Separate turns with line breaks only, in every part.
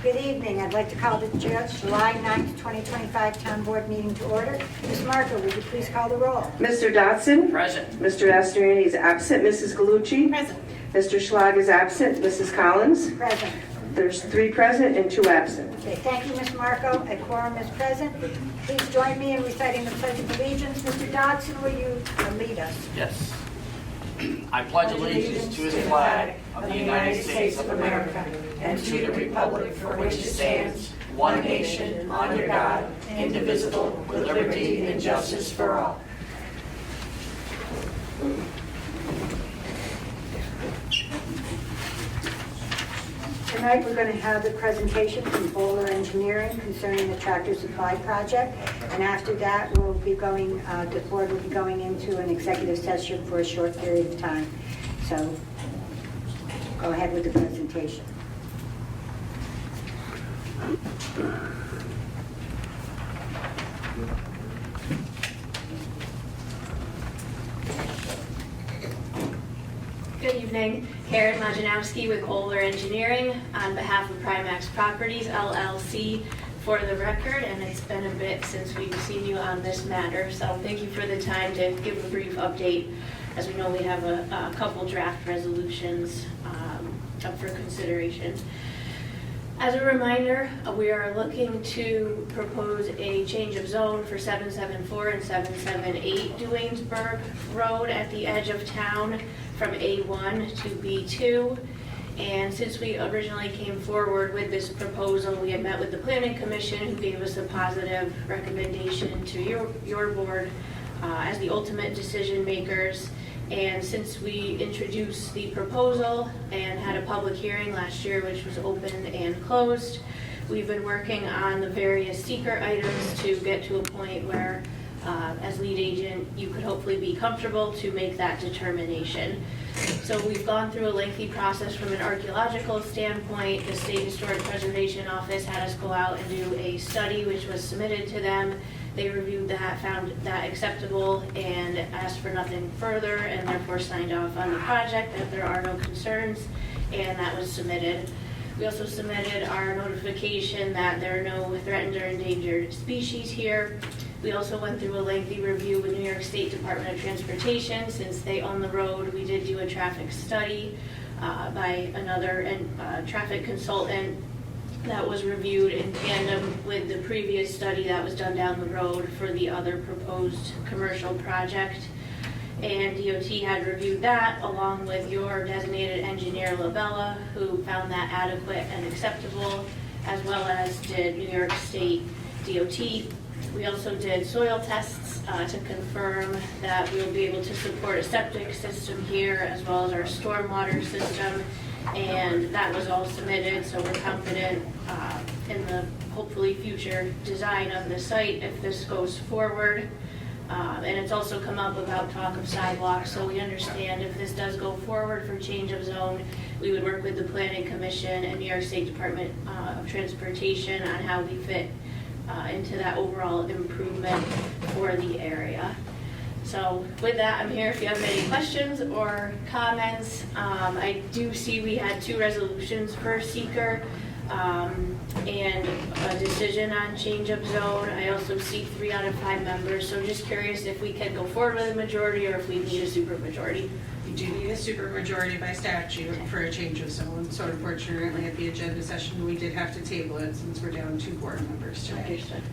Good evening. I'd like to call the July 9th, 2025 Town Board meeting to order. Ms. Marco, would you please call the roll?
Mr. Dotson?
Present.
Mr. Astoriani is absent. Mrs. Galucci?
Present.
Mr. Schlag is absent. Mrs. Collins?
Present.
There's 3 present and 2 absent.
Okay, thank you, Ms. Marco. A quorum is present. Please join me in reciting the Pledge of Allegiance. Mr. Dodson, will you lead us?
Yes. I pledge allegiance to the flag of the United States of America and to the republic for which it stands, one nation, under God, indivisible, with liberty and justice for all.
Tonight, we're going to have a presentation from Bowler Engineering concerning the Tractor Supply Project. And after that, we'll be going, the board will be going into an executive session for a short period of time. So go ahead with the presentation.
Good evening, Karen Majanowski with Kohler Engineering on behalf of Primax Properties LLC for the record, and it's been a bit since we've seen you on this matter, so thank you for the time to give a brief update. As we know, we have a couple draft resolutions up for consideration. As a reminder, we are looking to propose a change of zone for 774 and 778 Duanesburg Road at the edge of town from A1 to B2. And since we originally came forward with this proposal, we had met with the Planning Commission, who gave us a positive recommendation to your board as the ultimate decision makers. And since we introduced the proposal and had a public hearing last year, which was open and closed, we've been working on the various seeker items to get to a point where, as lead agent, you could hopefully be comfortable to make that determination. So we've gone through a lengthy process from an archaeological standpoint. The State Historic Preservation Office had us go out and do a study, which was submitted to them. They reviewed that, found that acceptable, and asked for nothing further, and therefore signed off on the project, that there are no concerns, and that was submitted. We also submitted our notification that there are no threatened or endangered species here. We also went through a lengthy review with New York State Department of Transportation. Since they own the road, we did do a traffic study by another traffic consultant that was reviewed in tandem with the previous study that was done down the road for the other proposed commercial project. And DOT had reviewed that along with your designated engineer, Labella, who found that adequate and acceptable, as well as did New York State DOT. We also did soil tests to confirm that we'll be able to support a septic system here, as well as our stormwater system. And that was all submitted, so we're confident in the hopefully future design of the site if this goes forward. And it's also come up about talk of sidewalks, so we understand if this does go forward for change of zone, we would work with the Planning Commission and New York State Department of Transportation on how we fit into that overall improvement for the area. So with that, I'm here if you have any questions or comments. I do see we had 2 resolutions for seeker and a decision on change of zone. I also see 3 out of 5 members, so just curious if we could go forward with a majority or if we need a supermajority.
You do need a supermajority by statute for a change of zone, so unfortunately at the agenda session, we did have to table it since we're down 2 board members today.
Understood.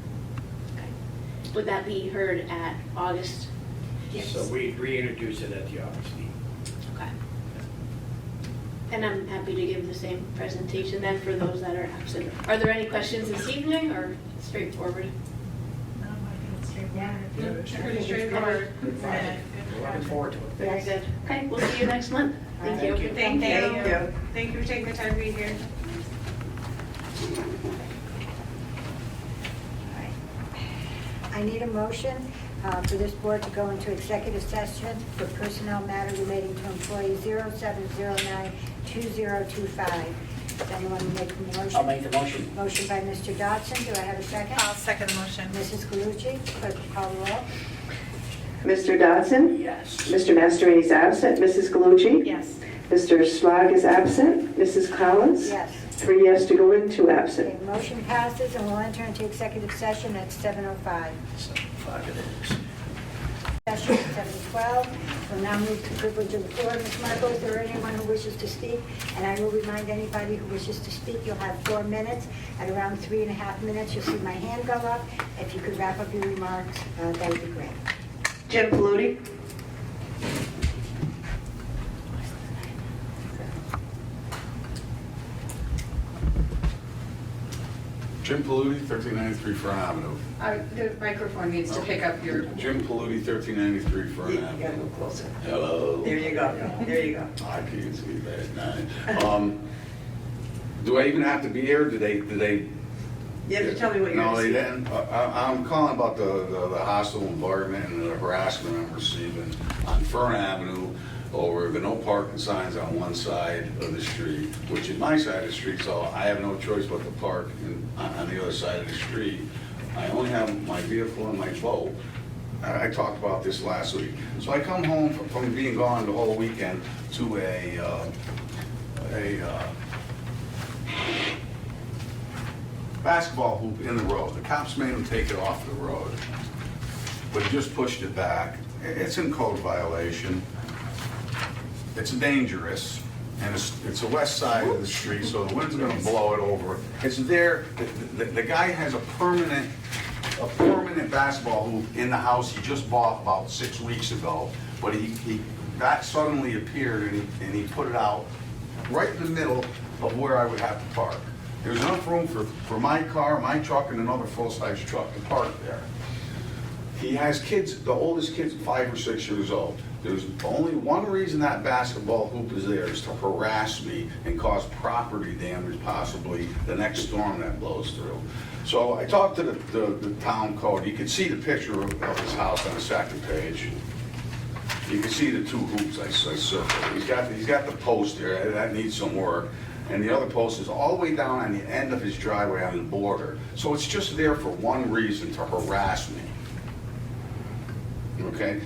Okay. Would that be heard at August?
Yes.
So we reintroduce it at the August meeting.
Okay. And I'm happy to give the same presentation then for those that are absent. Are there any questions this evening or straightforward?
Pretty straightforward.
We're looking forward to it.
Very good. Okay, we'll see you next month. Thank you.
Thank you.
Thank you.
Thank you for taking the time to be here.
I need a motion for this board to go into executive session for personnel matter relating to employee 07092025. Does anyone make the motion?
I'll make the motion.
Motion by Mr. Dodson. Do I have a second?
I'll second the motion.
Mrs. Galucci, clerk will call the roll.
Mr. Dodson?
Yes.
Mr. Mastorini is absent. Mrs. Galucci?
Yes.
Mr. Schlag is absent. Mrs. Collins?
Yes.
3 yes to go in, 2 absent.
Okay, motion passes, and we'll enter into executive session at 7:05.
5 it is.
Session at 7:12. We'll now move to privilege of the floor. Ms. Marco, is there anyone who wishes to speak? And I will remind anybody who wishes to speak, you'll have 4 minutes. At around 3.5 minutes, you'll see my hand go up. If you could wrap up your remarks, that would be great.
Jim Paluti?
Jim Paluti, 1393 Front Avenue.
The microphone needs to pick up your,
Jim Paluti, 1393 Front
You gotta
Avenue.
move closer.
Hello.
There you go. There you go.
I can't see that night. Do I even have to be here? Did they?
You have to tell me what you're
No,
going
they
to say.
didn't. I'm calling about the hostile environment and the harassment I'm receiving on Fern Avenue over the no parking signs on one side of the street, which is my side of the street, so I have no choice but to park on the other side of the street. I only have my vehicle and my boat. I talked about this last week. So I come home from being gone the whole weekend to a basketball hoop in the road. The cops made him take it off the road, but he just pushed it back. It's in code violation. It's dangerous, and it's the west side of the street, so the wind's gonna blow it over. It's there, the guy has a permanent basketball hoop in the house he just bought about 6 weeks ago, but that suddenly appeared and he put it out right in the middle of where I would have to park. There's enough room for my car, my truck, and another full-size truck to park there. He has kids, the oldest kid's 5 or 6 years old. There's only one reason that basketball hoop is there is to harass me and cause property damage, possibly the next storm that blows through. So I talked to the town code. You can see the picture of his house on the second page. You can see the 2 hoops I circled. He's got the post there, that needs some work. And the other post is all the way down on the end of his driveway on the border. So it's just there for one reason, to harass me. Okay?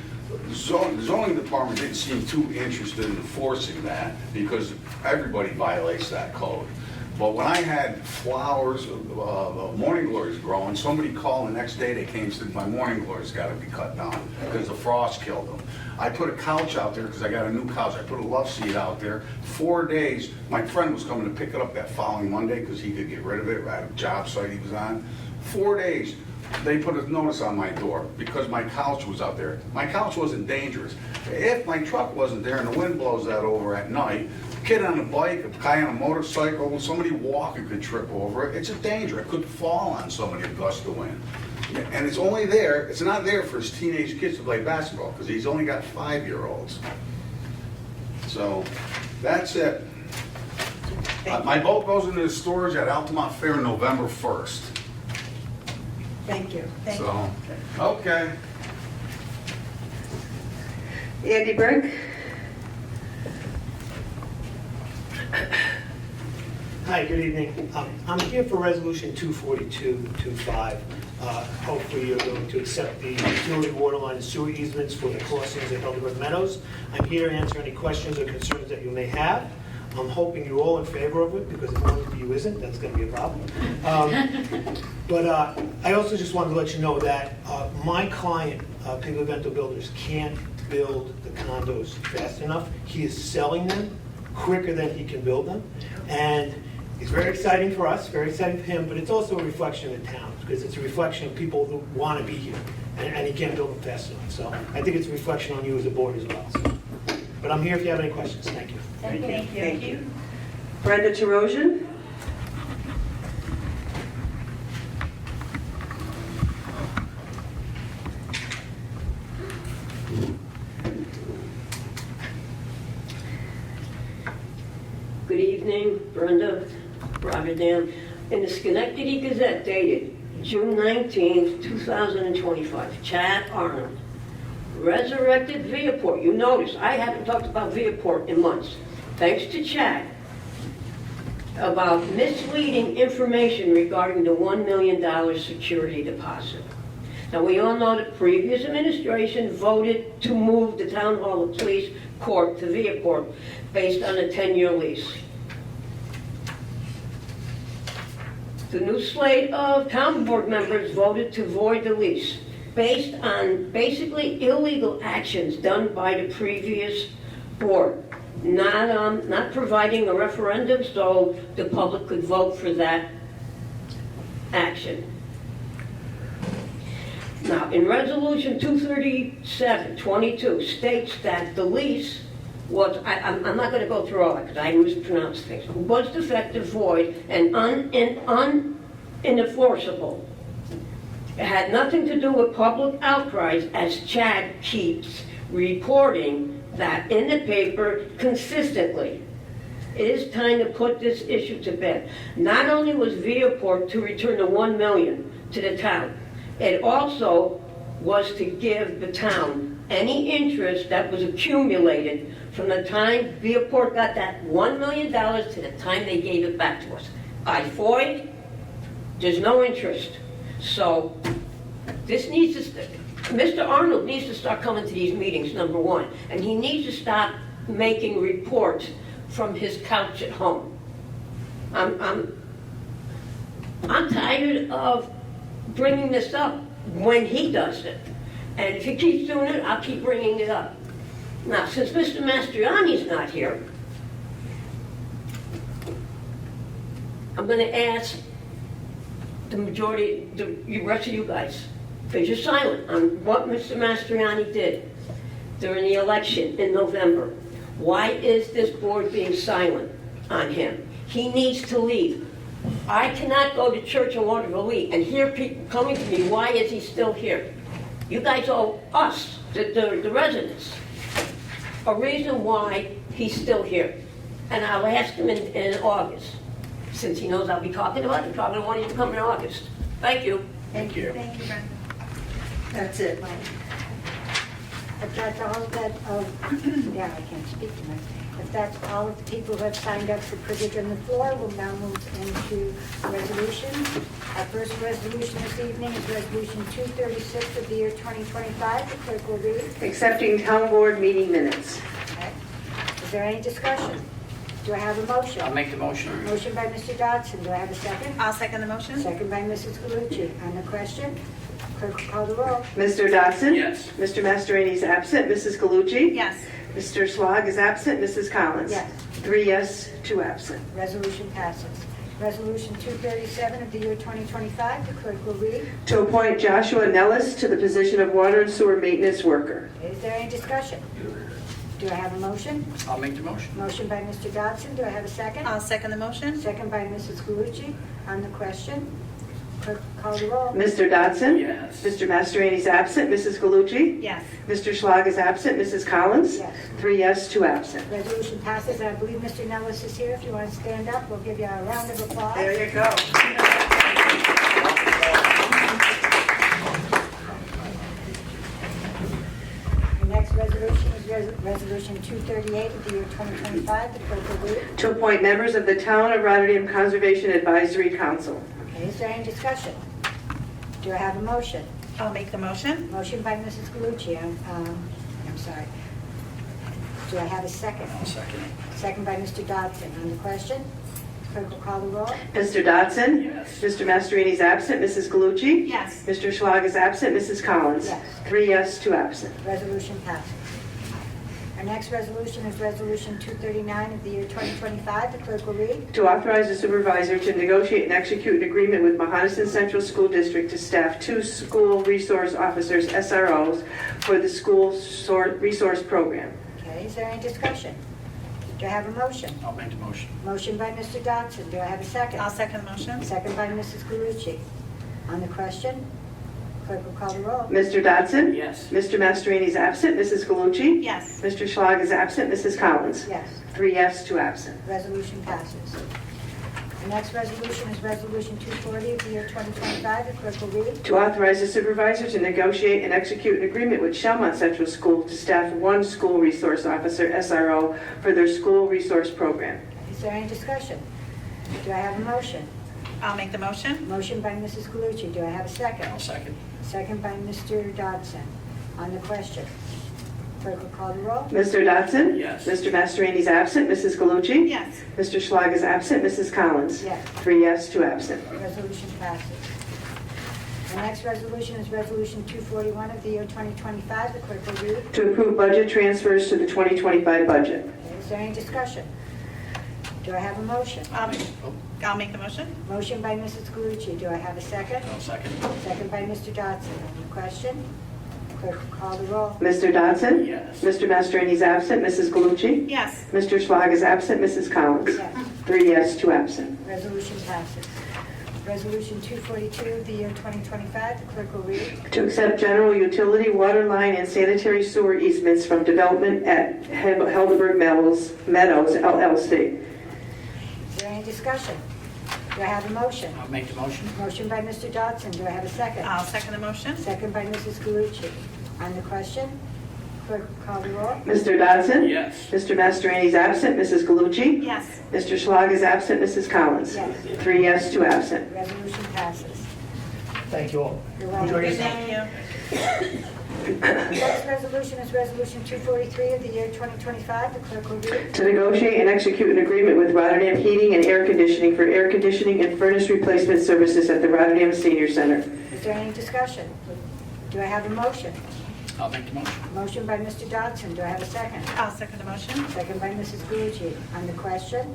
The zoning department didn't seem too interested in enforcing that because everybody violates that code. But when I had flowers, morning glories growing, somebody called the next day, they came and said, my morning glories got to be cut down because the frost killed them. I put a couch out there because I got a new couch. I put a love seat out there. 4 days, my friend was coming to pick it up that following Monday because he could get rid of it at a job site he was on. 4 days. They put a notice on my door because my couch was out there. My couch wasn't dangerous. If my truck wasn't there and the wind blows that over at night, a kid on a bike, a guy on a motorcycle, somebody walking could trip over it. It's a danger. It could fall on somebody, a gust of wind. And it's only there, it's not there for his teenage kids to play basketball because he's only got 5-year-olds. So that's it. My boat goes into the storage at Altamont Fair November 1st.
Thank you. Thank you.
So, okay.
Andy Brink?
Hi, good evening. I'm here for Resolution 24225. Hopefully you're going to accept the utility water line and sewer easements for the crossings at Hildebrand Meadows. I'm here to answer any questions or concerns that you may have. I'm hoping you're all in favor of it, because if one of you isn't, that's going to be a problem. But I also just wanted to let you know that my client, Piggly Bento Builders, can't build the condos fast enough. He is selling them quicker than he can build them. And it's very exciting for us, very exciting for him, but it's also a reflection of the town, because it's a reflection of people who want to be here, and he can't build them fast enough. So I think it's a reflection on you as a board as well. So, but I'm here if you have any questions. Thank you.
Thank you. Brenda Terosian?
Good evening, Brenda, Rotterdam. In the Schenectady Gazette dated June 19th, 2025, Chad Arnold, resurrected Viaport. You notice, I haven't talked about Viaport in months. Thanks to Chad, about misleading information regarding the $1 million security deposit. Now, we all know the previous administration voted to move the Town Hall of Police Court to Viaport based on a 10-year lease. The new slate of town board members voted to void the lease based on basically illegal actions done by the previous board, not providing a referendum so the public could vote for that action. Now, in Resolution 237-22 states that the lease was, I'm not going to go through all that because I mispronounced things, was defective, void, and unenforceable. It had nothing to do with public outcries, as Chad keeps reporting that in the paper consistently. It is time to put this issue to bed. Not only was Viaport to return the $1 million to the town, it also was to give the town any interest that was accumulated from the time Viaport got that $1 million to the time they gave it back to us. By void, there's no interest. So this needs to, Mr. Arnold needs to start coming to these meetings, number one, and he needs to stop making reports from his couch at home. I'm tired of bringing this up when he does it. And if he keeps doing it, I'll keep bringing it up. Now, since Mr. Mastriani's not here, I'm going to ask the majority, the rest of you guys, because you're silent on what Mr. Mastriani did during the election in November. Why is this board being silent on him? He needs to leave. I cannot go to church in Waterville and hear people coming to me, why is he still here? You guys owe us, the residents, a reason why he's still here. And I'll ask him in August, since he knows I'll be talking about it. Probably want him to come in August. Thank you.
Thank you.
Thank you, Brenda.
That's it.
If that's all that, yeah, I can't speak tonight. If that's all of the people who have signed up for privilege on the floor, we'll now move into resolutions. Our first resolution this evening is Resolution 236 of the year 2025. The clerk will read.
Accepting town board meeting minutes.
Okay. Is there any discussion? Do I have a motion?
I'll make the motion.
Motion by Mr. Dodson. Do I have a second?
I'll second the motion.
Second by Mrs. Galucci. On the question, clerk will call the roll.
Mr. Dodson?
Yes.
Mr. Mastriani is absent. Mrs. Galucci?
Yes.
Mr. Schlag is absent. Mrs. Collins?
Yes.
3 yes, 2 absent.
Resolution passes. Resolution 237 of the year 2025. The clerk will read.
To appoint Joshua Nellis to the position of water and sewer maintenance worker.
Is there any discussion? Do I have a motion?
I'll make the motion.
Motion by Mr. Dodson. Do I have a second?
I'll second the motion.
Second by Mrs. Galucci. On the question, clerk will call the roll.
Mr. Dodson?
Yes.
Mr. Mastriani is absent. Mrs. Galucci?
Yes.
Mr. Schlag is absent. Mrs. Collins?
Yes.
3 yes, 2 absent.
Resolution passes. I believe Mr. Nellis is here. If you want to stand up, we'll give you a round of applause.
There you go.
The next resolution is Resolution 238 of the year 2025. The clerk will read.
To appoint members of the Town of Rotterdam Conservation Advisory Council.
Okay, is there any discussion? Do I have a motion?
I'll make the motion.
Motion by Mrs. Galucci. I'm sorry. Do I have a second?
I'll second it.
Second by Mr. Dodson. On the question, clerk will call the roll.
Mr. Dodson?
Yes.
Mr. Mastriani is absent. Mrs. Galucci?
Yes.
Mr. Schlag is absent. Mrs. Collins?
Yes.
3 yes, 2 absent.
Resolution passes. Our next resolution is Resolution 239 of the year 2025. The clerk will read.
To authorize the supervisor to negotiate and execute an agreement with Mohonasen Central School District to staff 2 school resource officers, SROs, for the school resource program.
Okay, is there any discussion? Do I have a motion?
I'll make the motion.
Motion by Mr. Dodson. Do I have a second?
I'll second the motion.
Second by Mrs. Galucci. On the question, clerk will call the roll.
Mr. Dodson?
Yes.
Mr. Mastriani is absent. Mrs. Galucci?
Yes.
Mr. Schlag is absent. Mrs. Collins?
Yes,
3 yes, 2 absent.
resolution passes. The next resolution is Resolution 240 of the year 2025. The clerk will read.
To authorize the supervisor to negotiate and execute an agreement with Shelmont Central School to staff 1 school resource officer, SRO, for their school resource program.
Is there any discussion? Do I have a motion?
I'll make the motion.
Motion by Mrs. Galucci. Do I have a second?
I'll second.
Second by Mr. Dodson. On the question, Clerk will call the roll.
Mr. Dodson?
Yes.
Mr. Mastrani is absent. Mrs. Galucci?
Yes.
Mr. Schlag is absent. Mrs. Collins?
Yes.
3 yes, 2 absent.
Resolution passes. The next resolution is Resolution 241 of the year 2025. The clerk will read.
To approve budget transfers to the 2025 budget.
Is there any discussion? Do I have a motion?
I'll make the motion.
Motion by Mrs. Galucci. Do I have a second?
I'll second.
Second by Mr. Dodson. Any question? Clerk will call the roll.
Mr. Dodson?
Yes.
Mr. Mastrani is absent. Mrs. Galucci?
Yes.
Mr. Schlag is absent. Mrs. Collins?
Yes.
3 yes, 2 absent.
Resolution passes. Resolution 242 of the year 2025. The clerk will read.
To accept general utility, water line, and sanitary sewer easements from development at Helderberg Meadows LLC.
Is there any discussion? Do I have a motion?
I'll make the motion.
Motion by Mr. Dodson. Do I have a second?
I'll second the motion.
Second by Mrs. Galucci. On the question, clerk will call the roll.
Mr. Dodson?
Yes.
Mr. Mastrani is absent. Mrs. Galucci?
Yes.
Mr. Schlag is absent. Mrs. Collins?
Yes.
3 yes, 2 absent.
Resolution passes.
Thank you all.
You're welcome.
Enjoy your
Thank you.
Next resolution is Resolution 243 of the year 2025. The clerk will read.
To negotiate and execute an agreement with Rotterdam Heating and Air Conditioning for air conditioning and furnace replacement services at the Rotterdam Senior Center.
Is there any discussion? Do I have a motion?
I'll make the motion.
Motion by Mr. Dodson. Do I have a second?
I'll second the motion.
Second by Mrs. Galucci. On the question,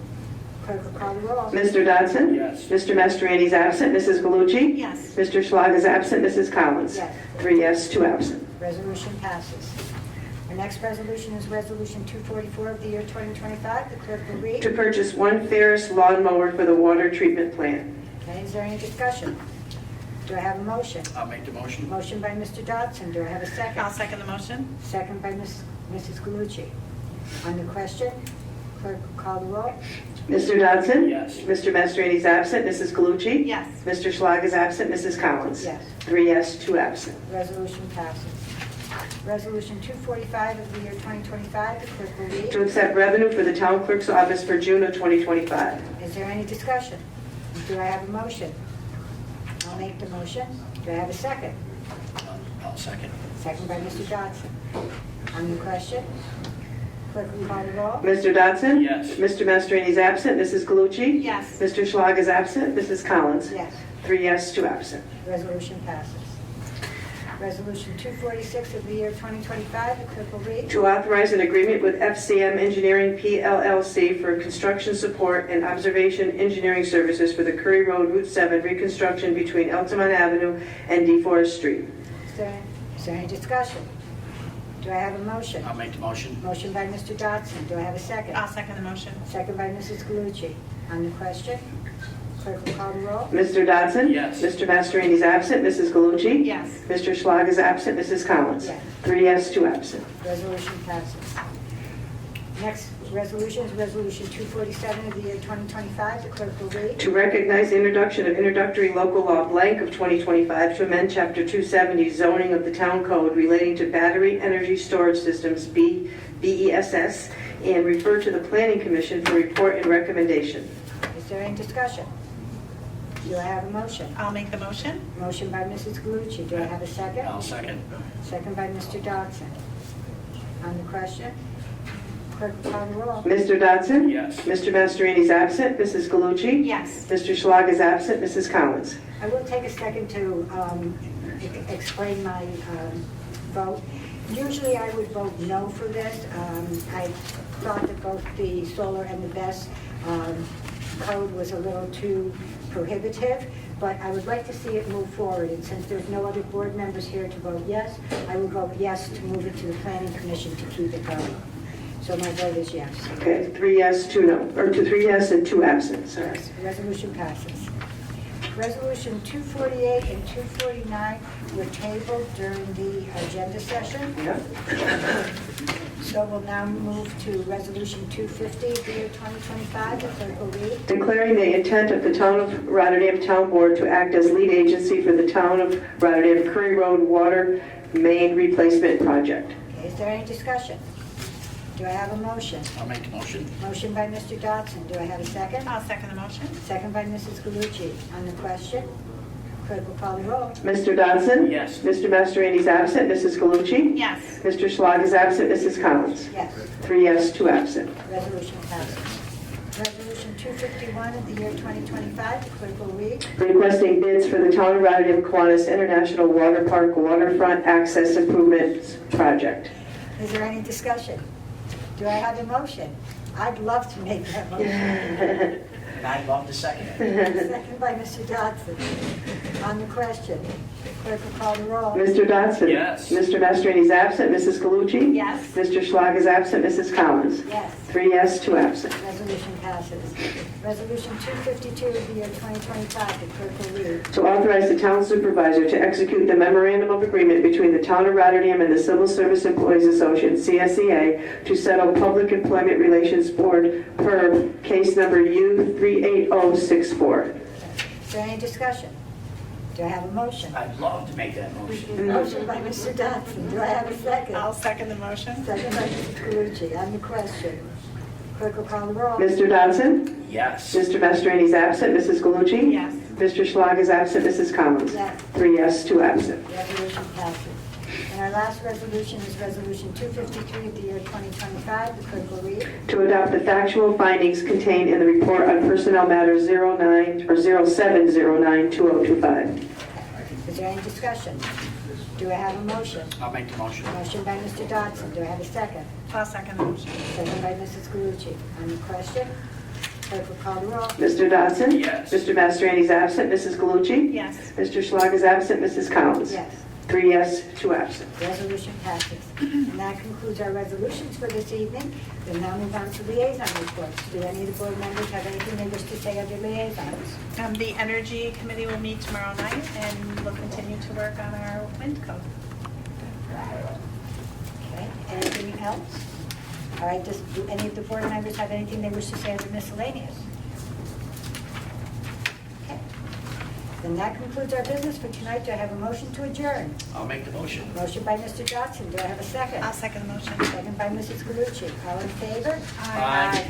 clerk will call the roll.
Mr. Dodson?
Yes.
Mr. Mastrani is absent. Mrs. Galucci?
Yes.
Mr. Schlag is absent. Mrs. Collins?
Yes.
3 yes, 2 absent.
Resolution passes. The next resolution is Resolution 244 of the year 2025. The clerk will read.
To purchase one Ferris lawnmower for the water treatment plant.
Okay, is there any discussion? Do I have a motion?
I'll make the motion.
Motion by Mr. Dodson. Do I have a second?
I'll second the motion.
Second by Mrs. Galucci. On the question, clerk will call the roll.
Mr. Dodson?
Yes.
Mr. Mastrani is absent. Mrs. Galucci?
Yes.
Mr. Schlag is absent. Mrs. Collins?
Yes.
3 yes, 2 absent.
Resolution passes. Resolution 245 of the year 2025. The clerk will read.
To accept revenue for the town clerk's office for June of 2025.
Is there any discussion? Do I have a motion? I'll make the motion. Do I have a second?
I'll second.
Second by Mr. Dodson. On the question, clerk will call the roll.
Mr. Dodson?
Yes.
Mr. Mastrani is absent. Mrs. Galucci?
Yes.
Mr. Schlag is absent. Mrs. Collins?
Yes.
3 yes, 2 absent.
Resolution passes. Resolution 246 of the year 2025. The clerk will read.
To authorize an agreement with FCM Engineering PLLC for construction support and observation engineering services for the Curry Road Route 7 reconstruction between Altamont Avenue and DeForest Street.
Is there any discussion? Do I have a motion?
I'll make the motion.
Motion by Mr. Dodson. Do I have a second?
I'll second the motion.
Second by Mrs. Galucci. On the question, clerk will call the roll.
Mr. Dodson?
Yes.
Mr. Mastrani is absent. Mrs. Galucci?
Yes.
Mr. Schlag is absent. Mrs. Collins?
Yes.
3 yes, 2 absent.
Resolution passes. Next resolution is Resolution 247 of the year 2025. The clerk will read.
To recognize the introduction of introductory local law blank of 2025 to amend Chapter 270 zoning of the town code relating to battery energy storage systems, BESS, and refer to the Planning Commission for report and recommendation.
Is there any discussion? Do I have a motion?
I'll make the motion.
Motion by Mrs. Galucci. Do I have a second?
I'll second.
Second by Mr. Dodson. On the question, clerk will call the roll.
Mr. Dodson?
Yes.
Mr. Mastrani is absent. Mrs. Galucci?
Yes.
Mr. Schlag is absent. Mrs. Collins?
I will take a second to explain my vote. Usually I would vote no for this. I thought that both the solar and the BESS code was a little too prohibitive, but I would like to see it move forward. And since there's no other board members here to vote yes, I will vote yes to move it to the Planning Commission to keep it going. So my vote is yes.
Okay, 3 yes, 2 no, or 3 yes and 2 absent, sorry.
Resolution passes. Resolution 248 and 249 were tabled during the agenda session.
Yeah.
So we'll now move to Resolution 250 of the year 2025. The clerk will read.
Declaring the intent of the Town of Rotterdam Town Board to act as lead agency for the Town of Rotterdam Curry Road Water Main Replacement Project.
Okay, is there any discussion? Do I have a motion?
I'll make the motion.
Motion by Mr. Dodson. Do I have a second?
I'll second the motion.
Second by Mrs. Galucci. On the question, Clerk will call the roll.
Mr. Dodson?
Yes.
Mr. Mastrani is absent. Mrs. Galucci?
Yes.
Mr. Schlag is absent. Mrs. Collins?
Yes,
3 yes, 2 absent.
resolution passes. Resolution 251 of the year 2025, the clerk will read.
Requesting bids for the Town of Rotterdam Kiwanis International Water Park Waterfront Access Improvements Project.
Is there any discussion? Do I have a motion? I'd love to make that motion.
And I'd love to second it.
Second by Mr. Dodson. On the question, clerk will call the roll.
Mr. Dodson?
Yes.
Mr. Mastrani is absent. Mrs. Galucci?
Yes.
Mr. Schlag is absent. Mrs. Collins?
Yes,
3 yes, 2 absent.
resolution passes. Resolution 252 of the year 2025, the clerk will read.
To authorize the town supervisor to execute the memorandum of agreement between the Town of Rotterdam and the Civil Service Employees Association, CSEA, to settle Public Employment Relations Board per case number U38064.
Is there any discussion? Do I have a motion?
I'd love to make that motion.
Motion by Mr. Dodson. Do I have a second?
I'll second the motion.
Second by Mrs. Galucci. On the question, clerk will call the roll.
Mr. Dodson?
Yes.
Mr. Mastrani is absent. Mrs. Galucci?
Yes.
Mr. Schlag is absent. Mrs. Collins?
Yes.
3 yes, 2 absent.
Resolution passes. And our last resolution is Resolution 253 of the year 2025. The clerk will read.
To adopt the factual findings contained in the report on personnel matters 0709-2025.
Is there any discussion? Do I have a motion?
I'll make the motion.
Motion by Mr. Dodson. Do I have a second?
I'll second the motion.
Second by Mrs. Galucci. On the question, clerk will call the roll.
Mr. Dodson?
Yes.
Mr. Mastrani is absent. Mrs. Galucci?
Yes.
Mr. Schlag is absent. Mrs. Collins?
Yes,
3 yes, 2 absent.
resolution passes. And that concludes our resolutions for this evening. We'll now move on to liaison reports. Do any of the board members have anything they wish to say under liaisons?
The Energy Committee will meet tomorrow night, and we'll continue to work on our wind code.
Okay, anything else? All right, do any of the board members have anything they wish to say under miscellaneous? Okay. Then that concludes our business for tonight. Do I have a motion to adjourn?
I'll make the motion.
Motion by Mr. Dodson. Do I have a second?
I'll second the motion.
Second by Mrs. Galucci. All in favor?
Aye.